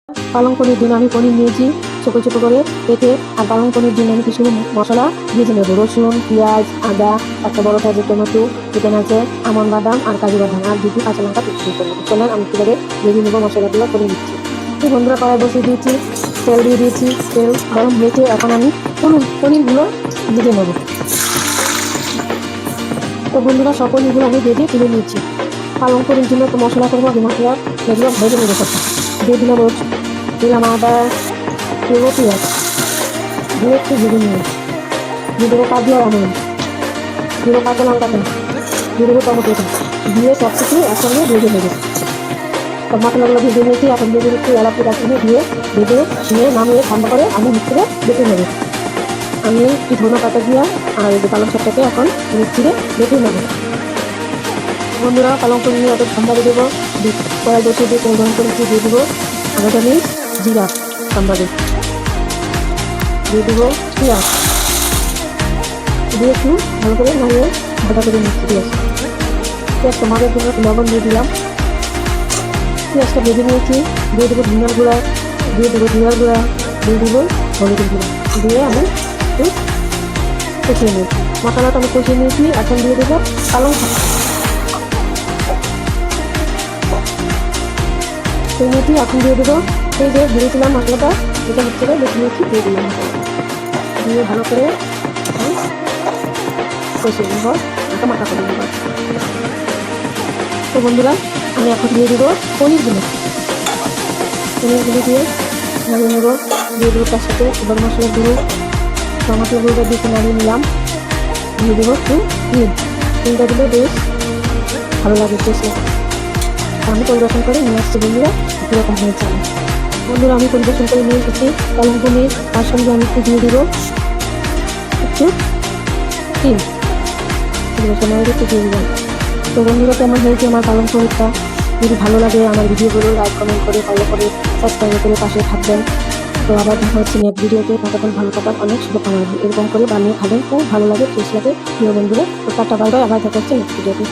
পালং পনির জন্য আমি পনির নিয়েছি ছোটো ছোটো করে কেটে। আর পালং পনির জন্য আমি কিছু মশলা ভেজে নেবো। রসুন, পেঁয়াজ, আদা, একটা বড় সাইজের টমেটো, চিকেন আছে, আমন্ড বাদাম আর কাজু বাদাম, আর দুটি কাঁচা লঙ্কা কুচি করবো। চলেন আমি কীভাবে ভেজে নেবো মশলাগুলো করে নিচ্ছি। তো বন্ধুরা, কড়াই বসিয়ে দিয়েছি, তেল দিয়ে দিয়েছি, তেল গরম হয়েছে। এখন আমি পনিরগুলো ভেজে নেবো। তো বন্ধুরা, সব পনিরগুলো আমি ভেজে তুলে নিচ্ছি। পালং পনির জন্য তো মশলা করবো, মশলা এগুলো ভেজে নেবো। সব দিয়ে দিলাম দিলাম আদা, দেবো পেঁয়াজ, দিয়ে একটু ভেজে নিয়ে দিয়ে দেবো কাজু আর আমন্ড, দিয়ে দেবো কাঁচা লঙ্কাটা, দিয়ে দেবো টমেটোটা, দিয়ে সব কিছু একসঙ্গে ভেজে নেবো। সব মশলাগুলো ভেজে নিয়েছি। এখন দিয়ে একটু এলাচি দারচিনি দিয়ে ভেজে নিয়ে নামিয়ে ঠান্ডা করে আমি মিক্সিতে বেটে নেবো। আমি একটু ধনে পাতা দিয়ে আর এই যে পালং শাকটাকে এখন মিক্সিতে বেটে নেবো। বন্ধুরা, পালং পনির নিয়ে ওটা ঠান্ডা দিয়ে দেবো। কড়াই বসিয়ে দিয়ে তেল গরম করে দিয়ে দেবো আদা চামচ জিরা ঠান্ডা দিয়ে দেবো পেঁয়াজ, দিয়ে একটু ভালো করে নামিয়ে ভাজা করে মিক্সি দিয়ে আসি। পেঁয়াজটা মাঝের জন্য লবণ দিয়ে দিলাম। পেঁয়াজটা ভেজে নিয়েছি। দিয়ে দেবো ধনিয়ার গুঁড়া, দিয়ে দেবো জিরার গুঁড়া, দিয়ে দেবো হলুদের গুঁড়া, দিয়ে আমি একটু কষিয়ে নিই। মশলাটা আমি কষিয়ে নিয়েছি। এখন দিয়ে দেবো পালং শাক নিয়েছি। এখন দিয়ে দেবো এই যে ভেজেছিলাম মশলাটা, এটা হচ্ছে বেশি নিয়েছি, দিয়ে দিলাম। দিয়ে ভালো করে কষিয়ে নেব, মাখা করে নেব। তো বন্ধুরা, আমি এখন দিয়ে দেবো পনিরগুলো দিয়ে নাড়িয়ে নেবো। দিয়ে দেবো তার সাথে গরম মশলার গুঁড়ো, টমেটোর গুঁড়োটা দিয়ে নাড়িয়ে নিলাম। দিয়ে দেবো একটু তিনটা দিলে বেশ ভালো লাগে টেস্ট। আমি পরিবেশন করে নিয়ে আসছি। বন্ধুরা, এরকম হয়েছে। বন্ধুরা, আমি পরিবেশন করে নিয়ে এসেছি পালং পনির। তার সঙ্গে আমি একটু দিয়ে দেবো একটু ডিম, পরিবেশন একটু দিয়ে দিলাম। তো বন্ধুরা, কেমন হয়েছে আমার পালং পনিরটা? যদি ভালো লাগে আমার ভিডিওগুলো লাইক কমেন্ট করে ফলো করে সাবস্ক্রাইব করে পাশে থাকবেন। তো আবার দেখা হচ্ছে নেক্সট ভিডিওতে। ততক্ষণ ভালো থাকার অনেক শুভকামনা। এরকম করে বানিয়ে খাবেন, খুব ভালো লাগে, টেস্ট লাগে প্রিয় বন্ধুরা। তো টাটা বাই বাই, আবার দেখা হচ্ছে নেক্সট ভিডিওতে।